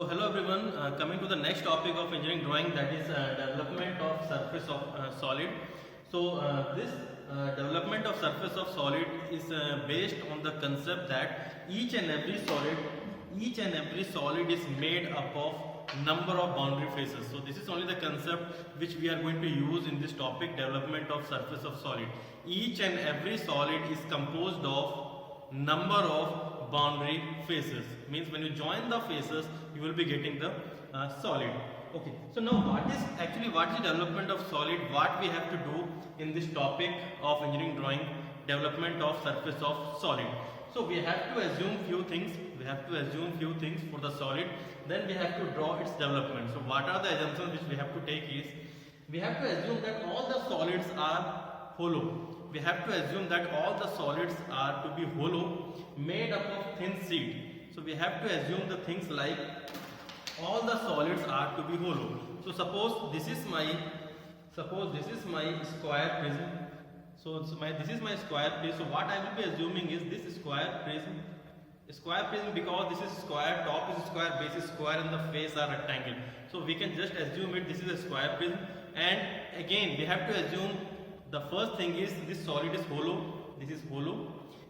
Hello everyone, coming to the next topic of engineering drawing, that is development of surface of solid. This development of surface of solid is based on the concept that each and every solid is made up of number of boundary faces. So this is only the concept which we are going to use in this topic, development of surface of solid. Each and every solid is composed of number of boundary faces. Means when you join the faces, you will be getting the solid. Okay, so now what is the development of solid? What we have to do in this topic of engineering drawing, development of surface of solid. So we have to assume few things. For the solid. Then we have to draw its development. So what are the assumptions which we have to take is, we have to assume that all the solids are hollow. We have to assume that all the solids are to be hollow, made up of thin sheet. So we have to assume the things like all the solids are to be hollow. So suppose this is my square prism. This is my square prism. So what I will be assuming is this square prism because this is square, top is square, base is square, and the face are rectangle. So we can just assume this is a square prism. And again we have to assume the first thing is this solid is hollow. This is hollow,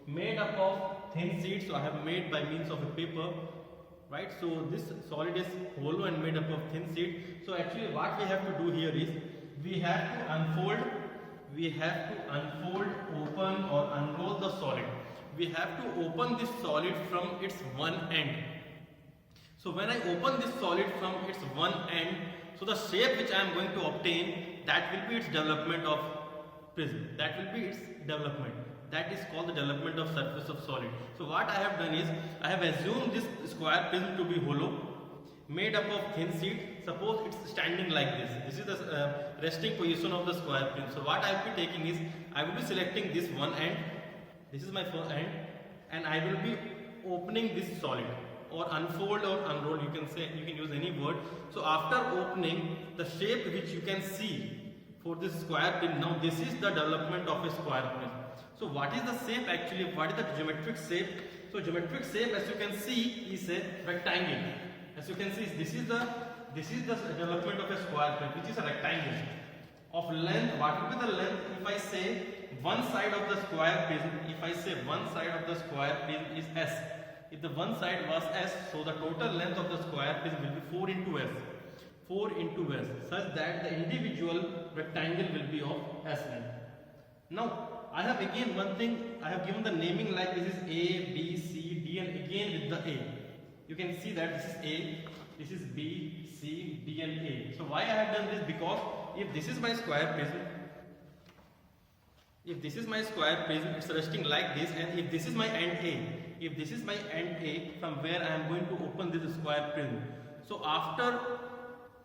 made up of thin sheet. So I have made by means of a paper, right? So this solid is hollow and made up of thin sheet. So actually what we have to do here is, we have to unfold, open or unroll the solid. We have to open this solid from its one end. So when I open this solid from its one end, so the shape which I am going to obtain, that will be its development of prism. That will be its development. That is called the development of surface of solid. So what I have done is, I have assumed this square prism to be hollow, made up of thin sheet. Suppose it's standing like this. This is the resting position of the square prism. So what I will be taking is, I will be selecting this one end. This is my first end, and I will be opening this solid, or unfold or unroll, you can use any word. So after opening, the shape which you can see for this square prism, now this is the development of a square prism. So what is the shape actually? What is the geometric shape? So geometric shape, as you can see, is a rectangle. As you can see, this is the development of a square prism, which is a rectangle. Of length, what will be the length? If I say one side of the square prism, is S. If the one side was S, so the total length of the square prism will be 4 into S, such that the individual rectangle will be of S length. Now I have again one thing, I have given the naming like this is A, B, C, D, and again with the A. You can see that this is A, this is B, C, D, and A. So why I have done this? Because if this is my square prism, it's resting like this, and if this is my end A, from where I am going to open this square prism. So after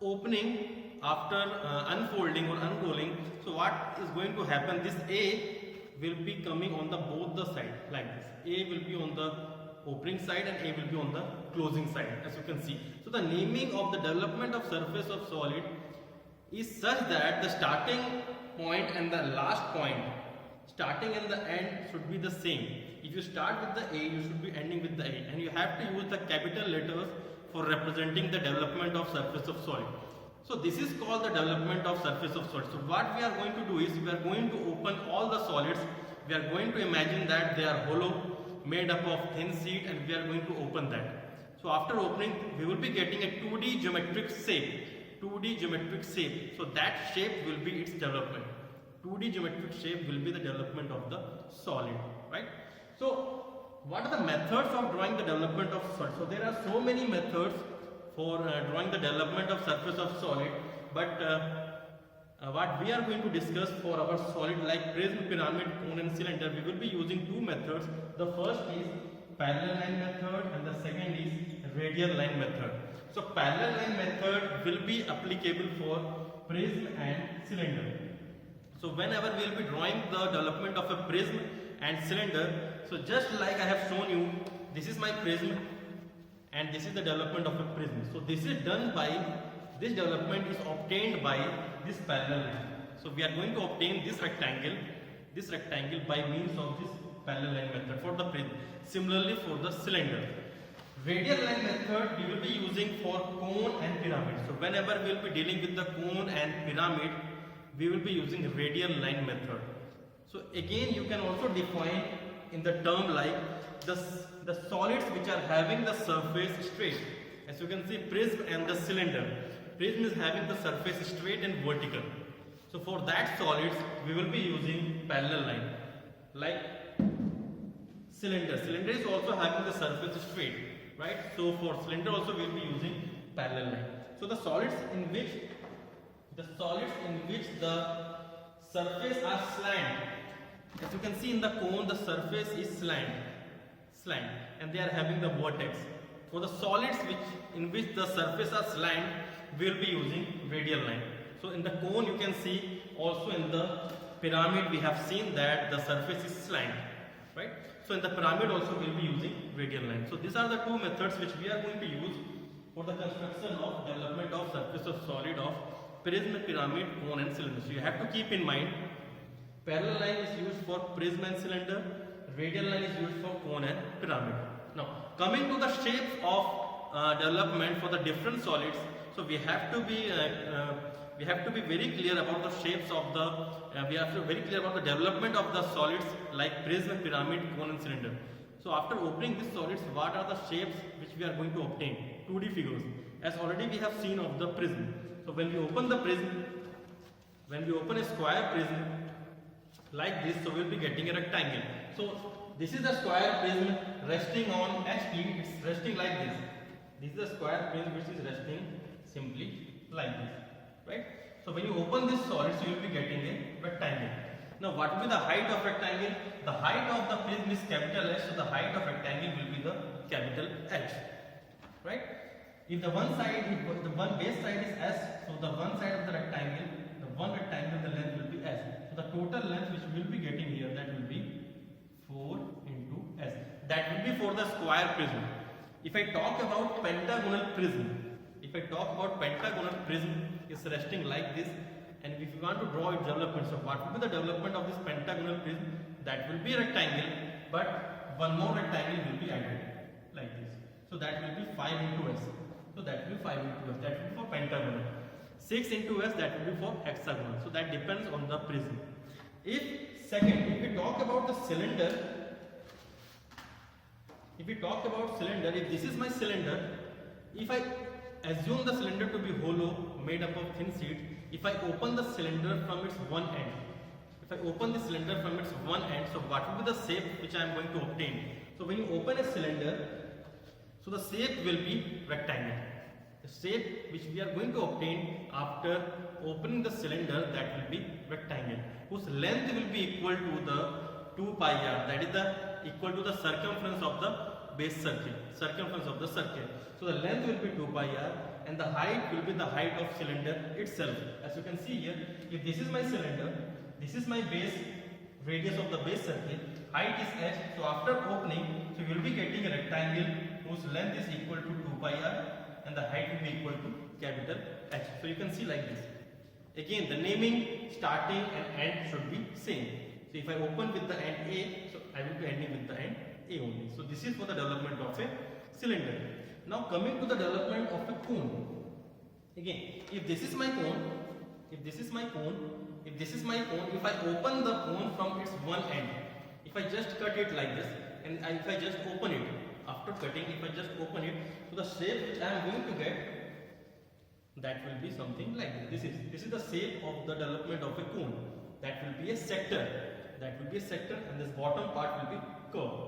opening, unfolding or unrolling, so what is going to happen? This A will be coming on the both the side like this. A will be on the opening side and A will be on the closing side, as you can see. So the naming of the development of surface of solid is such that the starting point and the last point, starting and the end, should be the same. If you start with the A, you should be ending with the A, and you have to use the capital letters for representing the development of surface of solid. So this is called the development of surface of solid. So what we are going to do is, we are going to open all the solids. We are going to imagine that they are hollow, made up of thin sheet, and we are going to open that. So after opening, we will be getting a 2D geometric shape. So that shape will be its development. 2D geometric shape will be the development of the solid, right? So what are the methods of drawing the development of solid? So there are so many methods for drawing the development of surface of solid, but what we are going to discuss for our solid like prism, pyramid, cone, and cylinder, we will be using two methods. The first is parallel line method, and the second is radial line method. So parallel line method will be applicable for prism and cylinder. So whenever we will be drawing the development of a prism and cylinder, so just like I have shown you, this is my prism and this is the development of a prism. So this development is obtained by this parallel line. So we are going to obtain this rectangle by means of this parallel line method for the prism. Similarly for the cylinder, Radial line method we will be using for cone and pyramid. So whenever we will be dealing with the cone and pyramid, we will be using radial line method. So again you can also define in the term like the solids which are having the surface straight. As you can see, prism and the cylinder. Prism is having the surface straight and vertical. So for that solids we will be using parallel line. Like cylinder. Cylinder is also having the surface straight, right? So for cylinder also we will be using parallel line. So the solids in which the surface are slant. As you can see in the cone, the surface is slant, and they are having the vertex. For the solids in which the surface are slant, we will be using radial line. So in the cone you can see, also in the pyramid we have seen that the surface is slant, right? So in the pyramid also we will be using radial line. So these are the two methods which we are going to use for the construction of development of surface of solid of prism, pyramid, cone and cylinder. So you have to keep in mind, parallel line is used for prism and cylinder, radial line is used for cone and pyramid. Now coming to the shapes of development for the different solids, so we have to be very clear about the shapes of the very clear about the development of the solids like prism, pyramid, cone and cylinder. So after opening these solids, what are the shapes which we are going to obtain? 2D figures, as already we have seen of the prism. So when we open the prism, when we open a square prism like this, so we will be getting a rectangle. So this is the square prism resting on HP, it's resting like this. This is the square prism which is resting simply like this, right? So when you open this solid, so you will be getting a rectangle. Now what will be the height of rectangle? The height of the prism is capital H, so the height of rectangle will be the capital H, right? If the one base side is S, so the one side of the rectangle, the one rectangle, the length will be S. So the total length which we will be getting here, that will be 4 into S. That will be for the square prism. If I talk about pentagonal prism, is resting like this, and if you want to draw its development, so what will be the development of this pentagonal prism? That will be a rectangle, but one more rectangle will be added like this. So that will be 5 into S. So that will be 5 into S. That will be for pentagonal. 6 into S, that will be for hexagonal. So that depends on the prism. If we talk about the cylinder, if this is my cylinder, if I assume the cylinder to be hollow, made up of thin sheet, if I open the cylinder from its one end, so what will be the shape which I am going to obtain? So when you open a cylinder, so the shape will be rectangle. The shape which we are going to obtain after opening the cylinder, that will be rectangle, whose length will be equal to the 2 pi r, that is equal to the circumference of the base circle, So the length will be 2 pi r and the height will be the height of cylinder itself. As you can see here, if this is my cylinder, this is my base, radius of the base circle, height is h. So after opening, so you will be getting a rectangle whose length is equal to 2 pi r and the height will be equal to capital H. So you can see like this. Again, the naming, starting and end should be same. So if I open with the end A, so I will be ending with the end A only. So this is for the development of a cylinder. Now coming to the development of a cone. Again, if this is my cone, if I open the cone from its one end, if I just cut it like this, and if I just open it, after cutting, if I just open it, so the shape which I am going to get, that will be something like this. This is the shape of the development of a cone. That will be a sector. And this bottom part will be curved.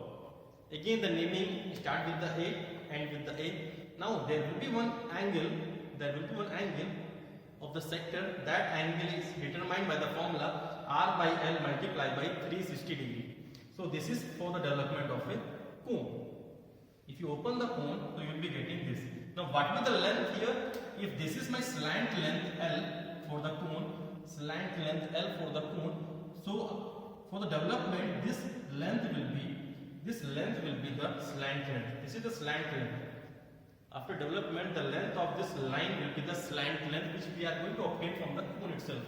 Again, the naming start with the A, end with the A. Now there will be one angle. Of the sector. That angle is determined by the formula R by L multiplied by 360 degree. So this is for the development of a cone. If you open the cone, so you will be getting this. Now what will be the length here? If this is my slant length L for the cone, so for the development, this length will be the slant length. This is the slant length. After development, the length of this line will be the slant length which we are going to obtain from the cone itself.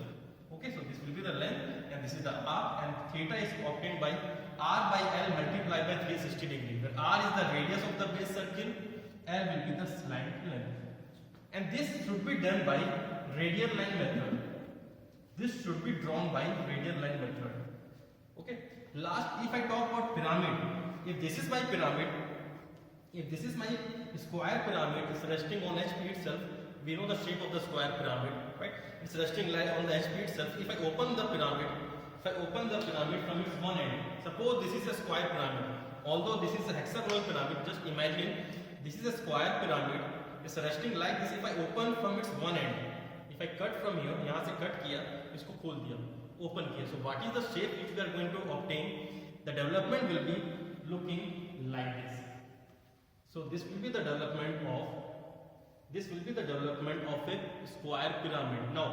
Okay, so this will be the length and this is the R, and theta is obtained by R by L multiplied by 360 degree, where R is the radius of the base circle L will be the slant length. And this should be done by radial line method. This should be drawn by radial line method. Okay. Last, if I talk about pyramid, if this is my pyramid, if this is my square pyramid, it's resting on HP itself. We know the shape of the square pyramid, right? It's resting like on the HP itself. If I open the pyramid, from its one end, suppose this is a square pyramid. Although this is a hexagonal pyramid, just imagine this is a square pyramid. It's resting like this. If I open from its one end, if I cut from here, यहाँ से cut किया, इसको खोल दिया, open किया. So what is the shape which we are going to obtain? The development will be looking like this. So this will be the development of a square pyramid. Now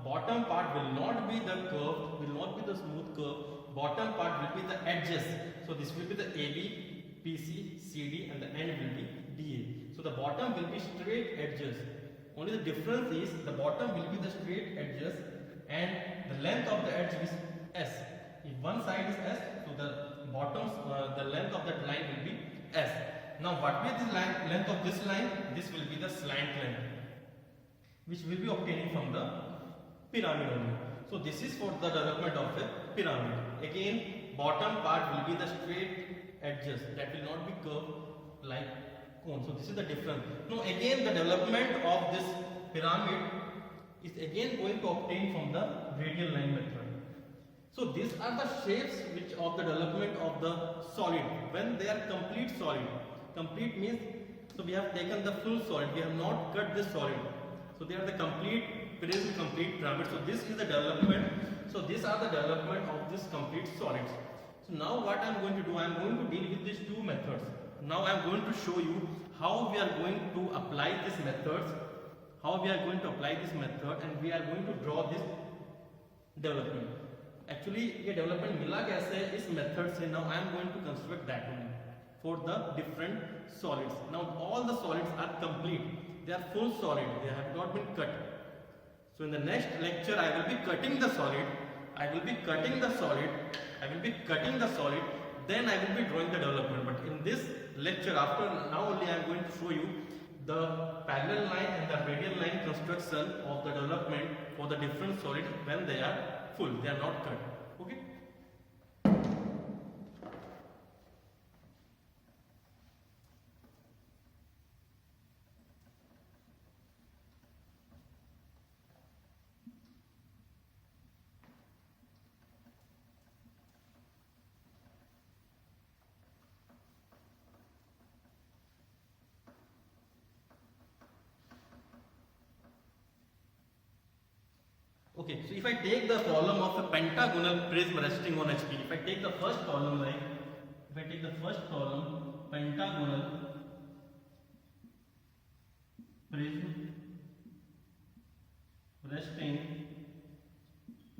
bottom part will not be the curve, will not be the smooth curve. Bottom part will be the edges. So this will be the AB, PC, CD, and the end will be DA. So the bottom will be straight edges. Only the difference is the bottom will be the straight edges and the length of the edge is S. If one side is S, so the bottom, the length of that line will be S. Now what will be the length of this line? This will be the slant length, which will be obtaining from the pyramid only. So this is for the development of a pyramid. Again, bottom part will be the straight edges, that will not be curved like cone. So this is the difference. Now again, the development of this pyramid is again going to obtain from the radial line method. So these are the shapes which of the development of the solid when they are complete solid. Complete means, so we have taken the full solid, we have not cut this solid. So they are the complete prism, complete pyramid. So this is the development. So these are the development of this complete solids. So now what I am going to do, I am going to deal with these two methods. Now I am going to show you how we are going to apply these methods, and we are going to draw this development. Actually ये development मिला कैसे इस method से. Now I am going to construct that only for the different solids. Now all the solids are complete, they are full solid, they have not been cut. So in the next lecture I will be cutting the solid, then I will be drawing the development. But in this lecture, after now only I am going to show you the parallel line and the radial line construction of the development for the different solids when they are full, they are not cut. Okay. Okay, so if I take the problem of a pentagonal prism resting on HP, if I take the first column, pentagonal prism resting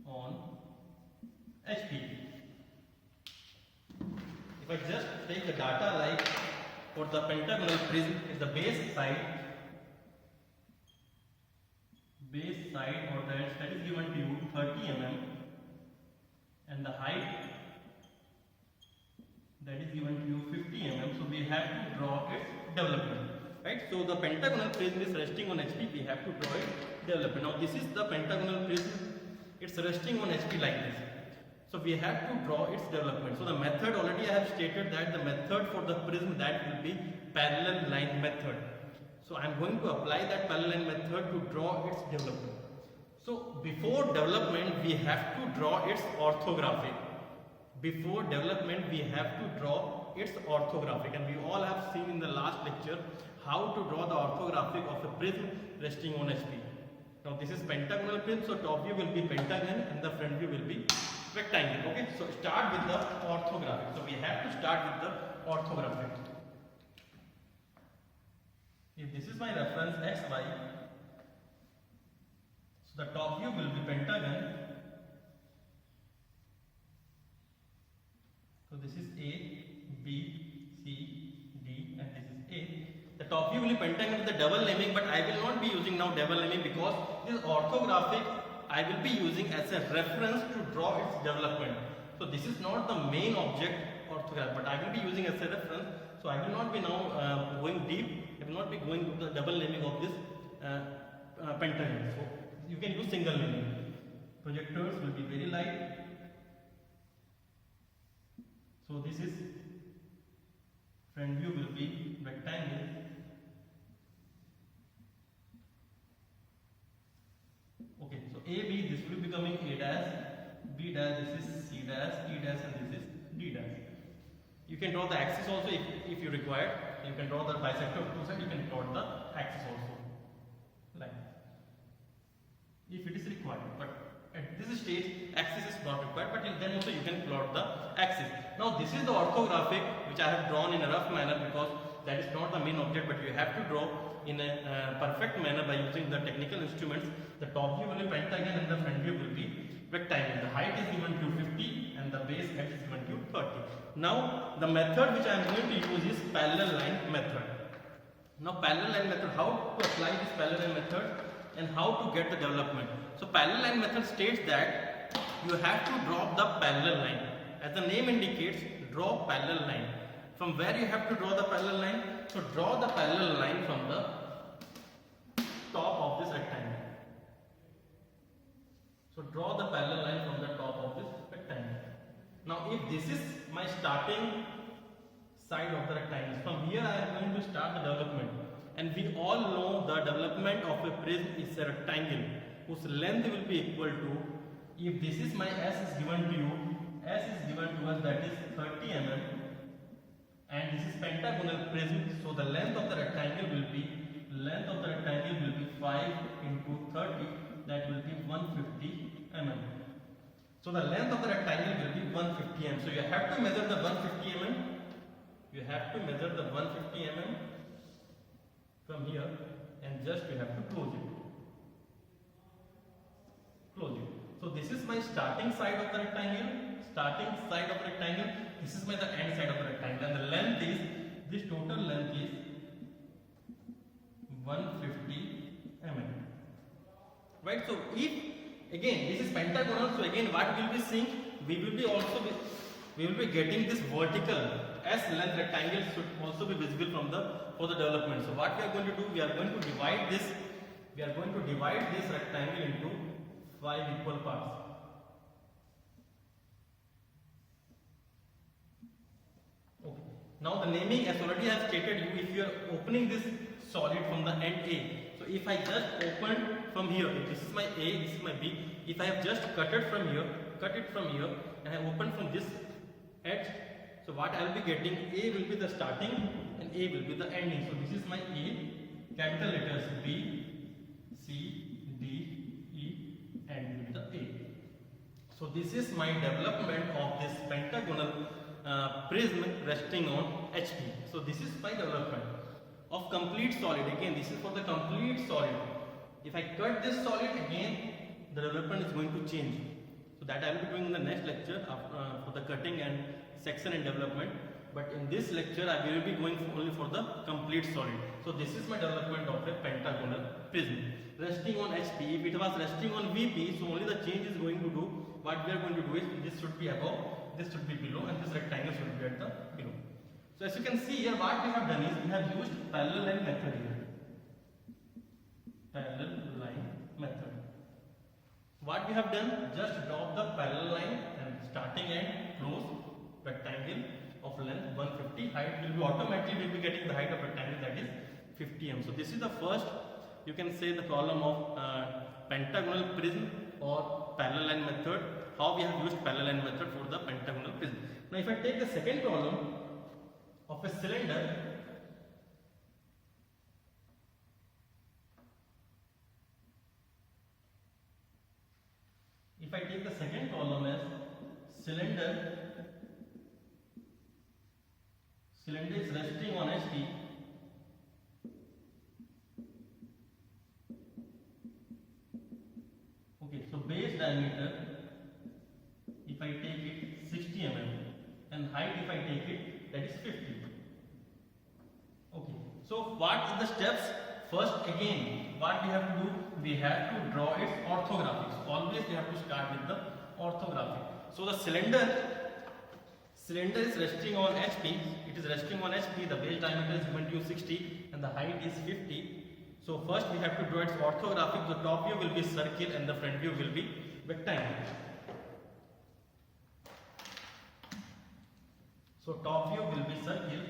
on HP. If I just take the data like for the pentagonal prism is the base side or that is given to you 30 mm and the height that is given to you 50 mm. So we have to draw its development, right? So the pentagonal prism is resting on HP, we have to draw its development. Now this is the pentagonal prism, it's resting on HP like this. So we have to draw its development. So the method, already I have stated that the method for the prism, that will be parallel line method. So I am going to apply that parallel line method to draw its development. So before development we have to draw its orthographic. And we all have seen in the last lecture how to draw the orthographic of a prism resting on HP. Now this is pentagonal prism, so top view will be pentagon and the front view will be rectangle. Okay, so start with the orthographic. So we have to start with the orthographic. If this is my reference XY, so the top view will be pentagon. So this is A, B, C, D, and this is A. The top view will be pentagon with the double naming, but I will not be using now double naming because this orthographic I will be using as a reference to draw its development. So this is not the main object orthograph, but I will be using as a reference. So I will not be now going deep I will not be going with the double naming of this pentagon. So you can use single naming. Projectors will be very light. So this is front view will be rectangle. Okay, so A, B, this will be becoming A dash, B dash, this is C dash, E dash, and this is D dash. You can draw the axis also if you require. You can draw the bisector of two sides, you can draw the axis also. Like if it is required, but at this stage axis is not required, but then also you can plot the axis. Now this is the orthographic which I have drawn in a rough manner because that is not the main object, but you have to draw in a perfect manner by using the technical instruments. The top view will be pentagon and the front view will be rectangle. The height is given to 50 and the base height is given to 30. Now the method which I am going to use is parallel line method. Now parallel line method, how to apply this parallel line method and how to get the development. So parallel line method states that you have to draw the parallel line. As the name indicates, draw parallel line. From where you have to draw the parallel line? So draw the parallel line from the top of this rectangle. So draw the parallel line from the top of this rectangle. Now if this is my starting side of the rectangle, from here I am going to start the development. And we all know the development of a prism is a rectangle whose length will be equal to, if this is my S is given to you, S is given to us, that is 30 mm, and this is pentagonal prism, so the length of the rectangle will be 5 into 30, that will be 150 mm. So the length of the rectangle will be 150 mm. So you have to measure the 150 mm. You have to measure the 150 mm from here, and just you have to close it. So this is my starting side of the rectangle. This is my the end side of the rectangle, and the length is, this total length is 150 mm. Right? So if again this is pentagonal, so again what we will be seeing, we will be getting this vertical S length rectangle should also be visible from for the development. So what we are going to do, we are going to divide this rectangle into 5 equal parts. Okay. Now the naming, as already I have stated you, if you are opening this solid from the end A. So if I just open from here, if this is my A, this is my B, if I have just cut it from here, and I open from this edge, so what I will be getting, A will be the starting and A will be the ending. So this is my A, capital letters B, C, D, E, and with the A. So this is my development of this pentagonal prism resting on HP. So this is my development of complete solid. Again, this is for the complete solid. If I cut this solid, again the development is going to change. So that I will be doing in the next lecture for the cutting and section and development. But in this lecture I will be going only for the complete solid. So this is my development of a pentagonal prism resting on HP. If it was resting on VP, so only the change is going to do, what we are going to do is, this should be above, this should be below, and this rectangle should be at the below. So as you can see here, what we have done is, we have used parallel line method here. Parallel line method. What we have done, just draw the parallel line and starting and close rectangle of length 150. Height will be automatically will be getting the height of rectangle, that is 50 mm. So this is the first, you can say, the problem of pentagonal prism or parallel line method. How we have used parallel line method for the pentagonal prism. Now if I take the second problem of a cylinder, if I take the second column as cylinder is resting on HT. Okay, so base diameter, if I take it 60 mm, and height if I take it, that is 50. Okay, so what are the steps? First, again, what we have to do, we have to draw its orthographic. So always we have to start with the orthographic. So the cylinder cylinder is resting on HP, it is resting on HP, the base diameter is given to you 60 and the height is 50. So first we have to draw its orthographic. The top view will be circle and the front view will be rectangle. So top view will be circle.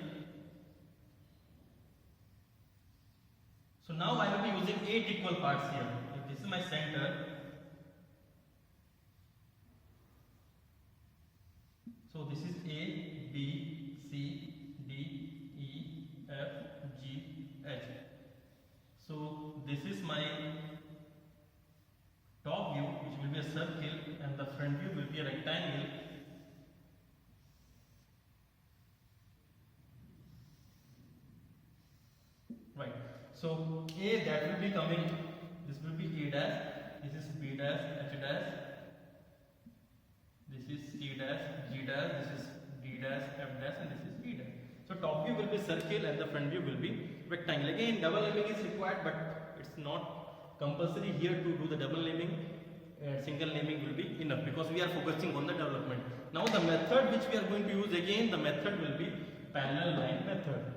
So now I will be using 8 equal parts here. If this is my center, so this is A, B, C, D, E, F, G, H. So this is my top view, which will be a circle, and the front view will be a rectangle. Right. So A, that will be coming, this will be A dash, this is B dash, H dash, this is C dash, G dash, this is D dash, F dash, and this is E dash. So top view will be circle and the front view will be rectangle. Again, double naming is required, but it's not compulsory here to do the double naming. Single naming will be enough because we are focusing on the development. Now the method which we are going to use, again the method will be parallel line method.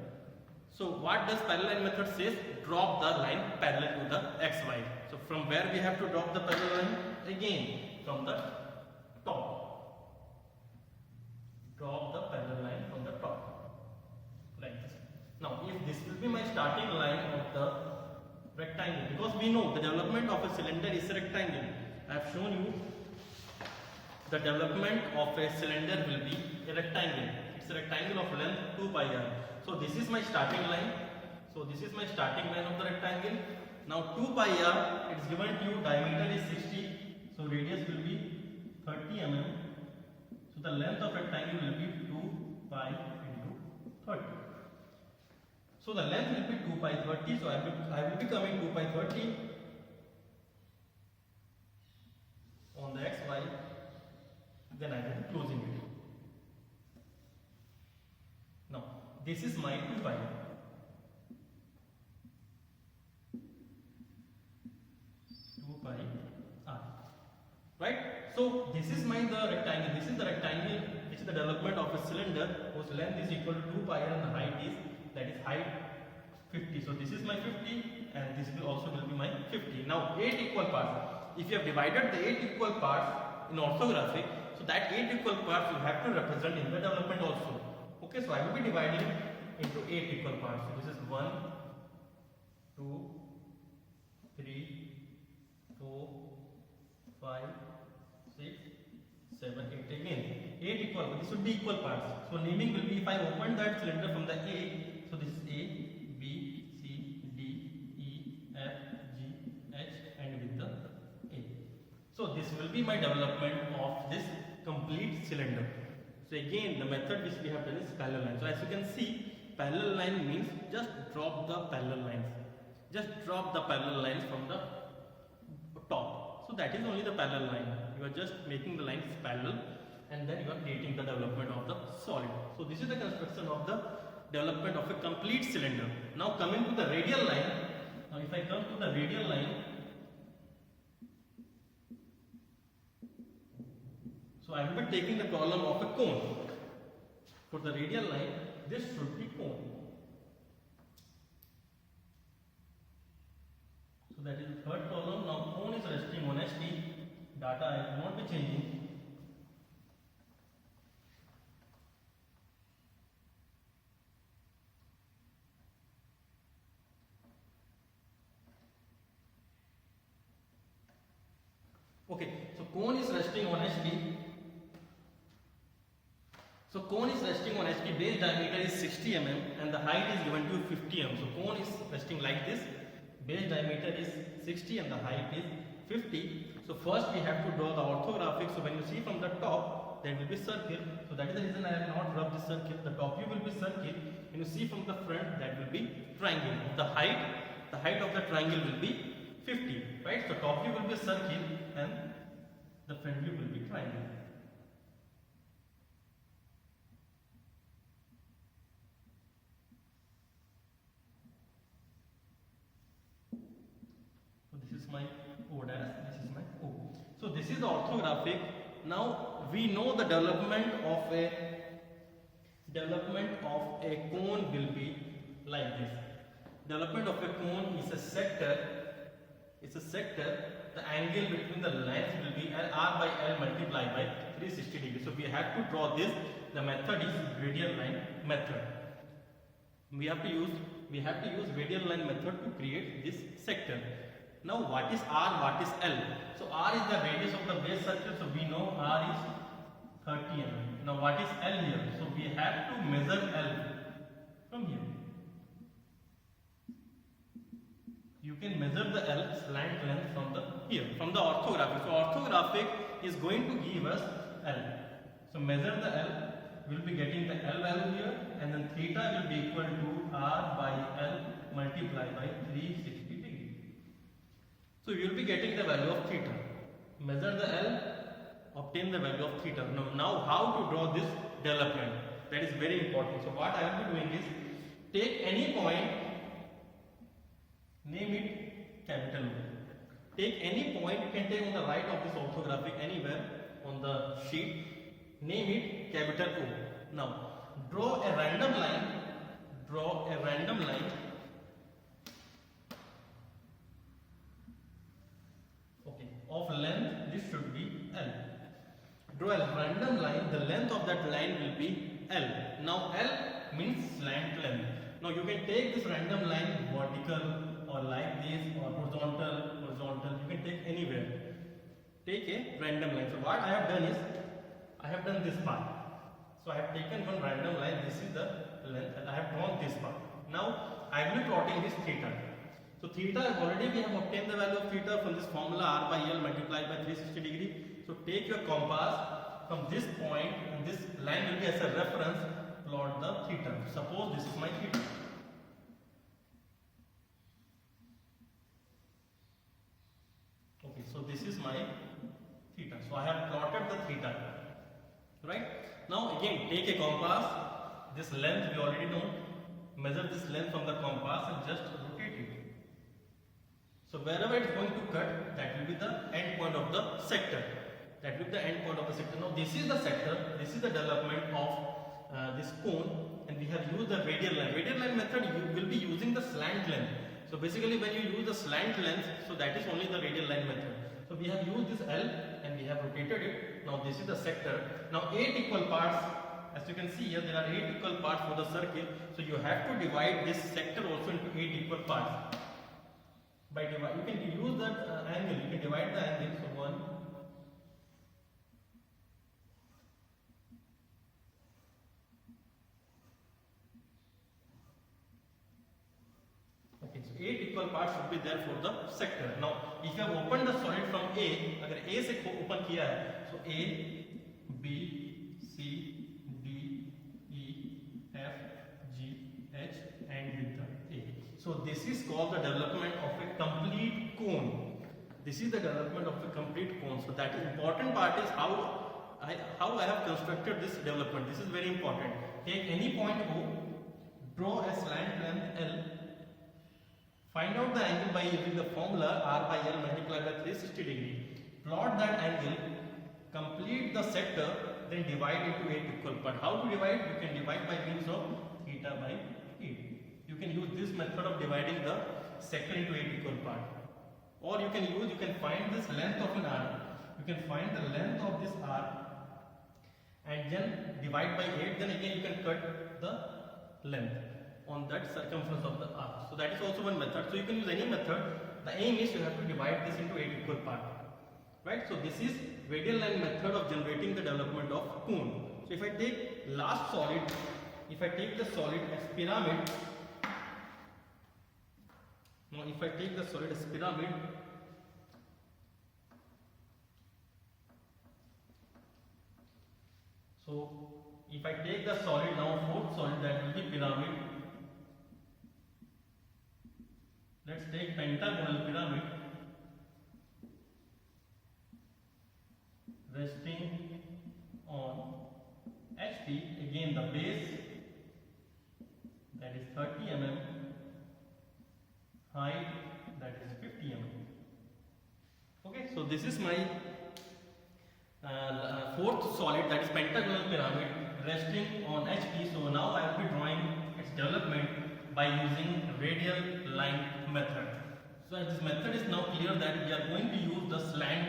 So what does parallel line method says? Drop the line parallel to the xy. So from where we have to drop the parallel line? Again from the top. Drop the parallel line from the top, like this. Now if this will be my starting line of the rectangle, because we know the development of a cylinder is a rectangle. I have shown you the development of a cylinder will be a rectangle. It's a rectangle of length 2 pi r. So this is my starting line. So this is my starting line of the rectangle. Now 2 pi r, it is given to you, diameter is 60. So radius will be 30 mm. So the length of rectangle will be 2 pi into 30. So the length will be 2 pi 30. So I will be coming 2 pi 30 on the xy. Then I will be closing it. Now this is my 2 pi. Right? So this is my the rectangle. This is the rectangle which is the development of a cylinder whose length is equal to 2 pi r and the height is, that is height 50. So this is my 50 and this will also will be my 50. Now 8 equal parts. If you have divided the 8 equal parts in orthographic, so that 8 equal parts you have to represent in the development also. Okay, so I will be dividing into 8 equal parts. So this is 1, 2, 3, 4, 5, 6, 7, 8 again. 8 equal, but this would be equal parts. So naming will be, if I open that cylinder from the A, so this is A, B, C, D, E, F, G, H, and with the A. So this will be my development of this complete cylinder. So again, the method which we have done is parallel line. So as you can see, parallel line means just drop the parallel lines. Just drop the parallel lines from the top. So that is only the parallel line. You are just making the lines parallel and then you are creating the development of the solid. So this is the construction of the development of a complete cylinder. Now coming to the radial line. Now if I come to the radial line, so I will be taking the problem of a cone. For the radial line, this should be cone. So that is the third column. Now cone is resting on HT. Data I will not be changing. Okay, so cone is resting on HT. So cone is resting on HT. Base diameter is 60 mm and the height is given to 50 mm. So cone is resting like this. Base diameter is 60 and the height is 50. So first we have to draw the orthographic. So when you see from the top, there will be circle. So that is the reason I have not drawn this circle. The top view will be circle. When you see from the front, that will be triangle. The height of the triangle will be 50. Right? So top view will be circle and the front view will be triangle. My O dash, this is my O. So this is the orthographic. Now we know the development of a development of a cone will be like this. Development of a cone is a sector. It's a sector. The angle between the lengths will be r by L multiplied by 360 degrees. So we have to draw this. The method is radial line method. We have to use radial line method to create this sector. Now what is r, what is L? So r is the radius of the base circle, so we know r is 30 mm. Now what is L here? So we have to measure L from here. You can measure the L slant length from the orthographic. So orthographic is going to give us L. So measure the L. We'll be getting the L value here, and then theta will be equal to r by L multiplied by 360 degrees. So you will be getting the value of theta. Measure the L, obtain the value of theta. Now how to draw this development? That is very important. So what I will be doing is, take any point, name it capital O. Take any point, you can take on the right of this orthographic anywhere on the sheet, name it capital O. Now draw a random line, okay, of length, this should be L. Draw a random line, the length of that line will be L. Now L means slant length. Now you can take this random line vertical or like this, or horizontal, you can take anywhere. Take a random line. So what I have done is, I have done this part. So I have taken one random line, this is the length, and I have drawn this part. Now I will be plotting this theta. So theta, already we have obtained the value of theta from this formula, r by L multiplied by 360 degree. So take your compass from this point, and this line will be as a reference, plot the theta. Suppose this is my theta. Okay, so this is my theta. So I have plotted the theta. Right? Now again, take a compass. This length we already know. Measure this length from the compass and just rotate it. So wherever it's going to cut, that will be the end point of the sector. That will be the end point of the sector. Now this is the sector. This is the development of this cone, and we have used the radial line. Radial line method, you will be using the slant length. So basically when you use the slant length, so that is only the radial line method. So we have used this L and we have rotated it. Now this is the sector. Now 8 equal parts, as you can see here, there are 8 equal parts for the circle. So you have to divide this sector also into 8 equal parts. By divide, you can use that angle, you can divide the angle. So 1, okay, so 8 equal parts should be there for the sector. Now if you have opened the solid from A, अगर A से open किया है, so A, B, C, D, E, F, G, H and with the A. So this is called the development of a complete cone. This is the development of a complete cone. So that important part is how I have constructed this development. This is very important. Take any point O, draw a slant length L. Find out the angle by using the formula r by L multiplied by 360 degree. Plot that angle, complete the sector, then divide into 8 equal parts. How to divide? You can divide by means of theta by 8. You can use this method of dividing the sector into 8 equal parts. Or you can find this length of an r. You can find the length of this r and then divide by 8. Then again you can cut the length on that circumference of the arc. So that is also one method. So you can use any method. The aim is you have to divide this into 8 equal parts. Right? So this is radial line method of generating the development of cone. So if I take last solid, if I take the solid as pyramid, now if I take the solid as pyramid, so if I take the solid now, fourth solid, that will be pyramid. Let's take pentagonal pyramid resting on HT. Again the base, that is 30 mm, height, that is 50 mm. Okay, so this is my fourth solid, that is pentagonal pyramid resting on HP. So now I will be drawing its development by using radial line method. So as this method is now clear that we are going to use the slant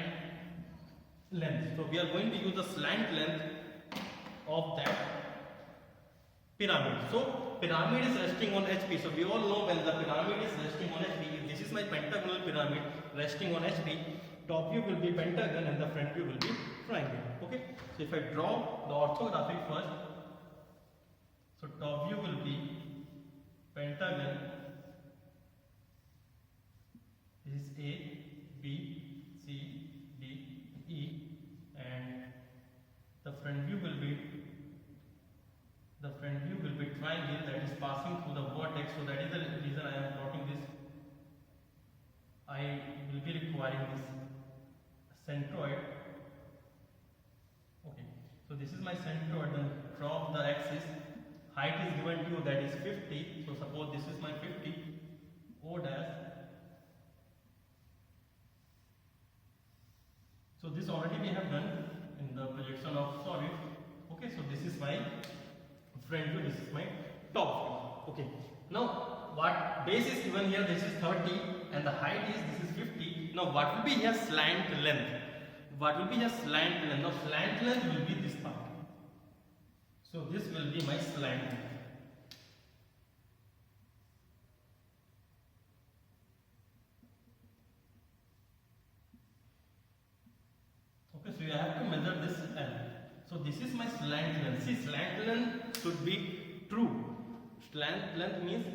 length. So we are going to use the slant length of that pyramid. So pyramid is resting on HP. So we all know when the pyramid is resting on HP, if this is my pentagonal pyramid resting on HP, top view will be pentagon and the front view will be triangle. Okay. So if I draw the orthographic first, so top view will be pentagon. This is A, B, C, D, E, and the front view will be triangle that is passing through the vertex. So that is the reason I am plotting this. I will be requiring this centroid. Okay, so this is my centroid. Then draw the axis. Height is given to you, that is 50. So suppose this is my 50. O dash. So this already we have done in the projection of solid. Okay, so this is my front view, this is my top view. Okay, now what base is given here, this is 30 and the height is this is 50. Now what will be here slant length? What will be here slant length? Now slant length will be this part. So this will be my slant length. Okay, so you have to measure this L. So this is my slant length. See, slant length should be true. Slant length means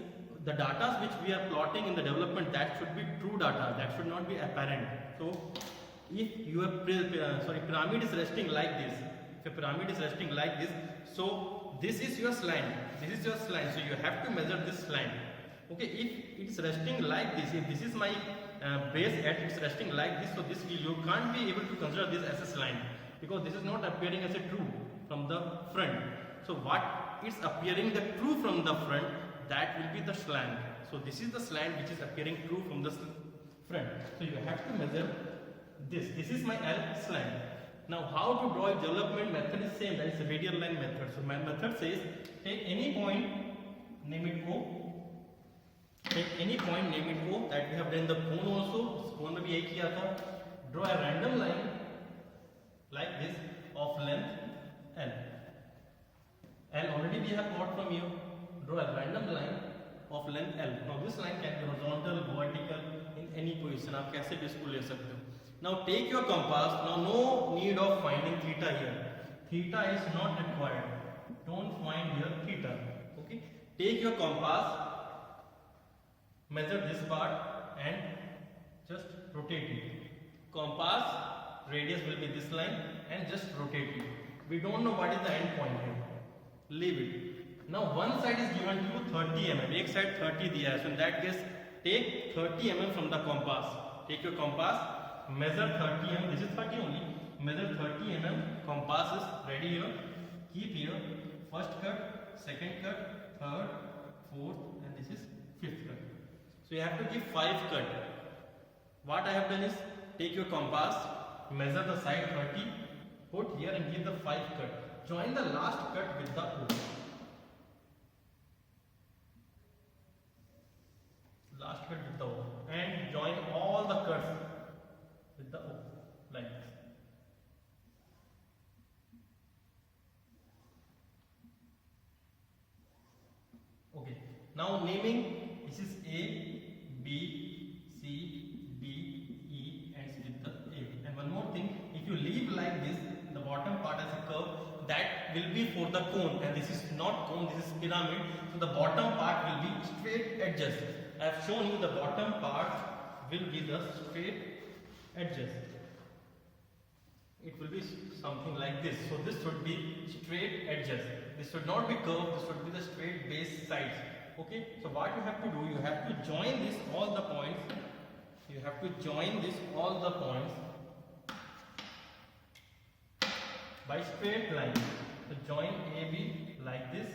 the data which we are plotting in the development, that should be true data. That should not be apparent. So if your pyramid is resting like this, if a pyramid is resting like this, so this is your slant. This is your slant. So you have to measure this slant. Okay, if it's resting like this, if this is my base at it's resting like this, so this you can't be able to consider this as a slant because this is not appearing as a true from the front. So what is appearing the true from the front, that will be the slant. So this is the slant which is appearing true from the front. So you have to measure this. This is my L slant. Now how to draw a development method is same, that is the radial line method. So my method says take any point, name it O. Take any point, name it O, that we have done the cone also. Cone में भी यही किया था. Draw a random line like this of length L. L already we have got from you. Draw a random line of length L. Now this line can be horizontal, vertical, in any position. आप कैसे भी इसको ले सकते हो. Now take your compass. Now no need of finding theta here. Theta is not required. Don't find here theta. Okay. Take your compass. Measure this part and just rotate it. Compass radius will be this line and just rotate it. We don't know what is the end point here. Leave it. Now one side is given to you 30 mm. एक side 30 दिया है. So in that case, take 30 mm from the compass. Take your compass. Measure 30 mm. This is 30 only. Measure 30 mm. Compass is ready here. Keep here. First cut, second cut, third, fourth, and this is fifth cut. So you have to give 5 cut. What I have done is take your compass, measure the side 30, put here and give the 5 cut. Join the last cut with the O. Last cut with the O. And join all the cuts with the O. Like this. Okay. Now naming. This is A, B, C, D, E, and it's with the A. And one more thing, if you leave like this, the bottom part as a curve, that will be for the cone. And this is not cone, this is pyramid. So the bottom part will be straight edges. I have shown you the bottom part will be the straight edges. It will be something like this. So this should be straight edges. This should not be curved, this should be the straight base sides. Okay, so what you have to do, you have to join this all the points. You have to join this all the points by straight line. So join AB like this.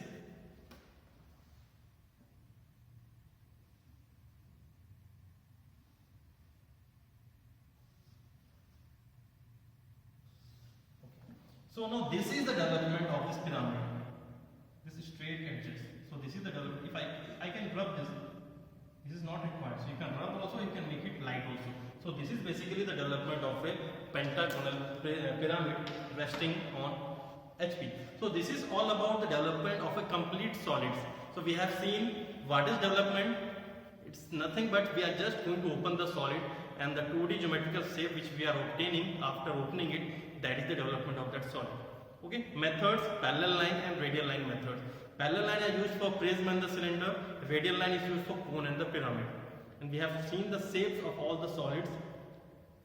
Okay. So now this is the development of this pyramid. straight edges. So this is the development. If I can rub this. This is not required. So you can rub also, you can make it light also. So this is basically the development of a pentagonal pyramid resting on HP. So this is all about the development of a complete solids. So we have seen what is development. It's nothing but we are just going to open the solid, and the 2D geometrical shape which we are obtaining after opening it, that is the development of that solid. Okay, methods, parallel line and radial line methods. Parallel line are used for prism and the cylinder, radial line is used for cone and the pyramid. And we have seen the shapes of all the solids,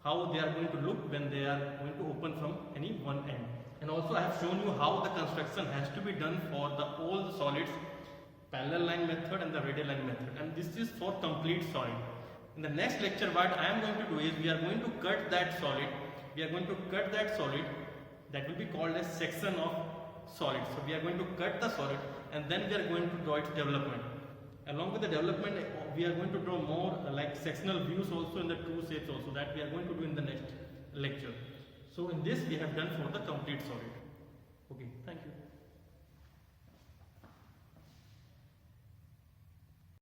how they are going to look when they are going to open from any one end. And also I have shown you how the construction has to be done for the all the solids, parallel line method and the radial line method. And this is for complete solid. In the next lecture what I am going to do is we are going to cut that solid. We are going to cut that solid, that will be called a section of solid. So we are going to cut the solid and then we are going to draw its development. Along with the development, we are going to draw more like sectional views also in the two shapes also, that we are going to do in the next lecture. So in this we have done for the complete solid. Okay, thank you.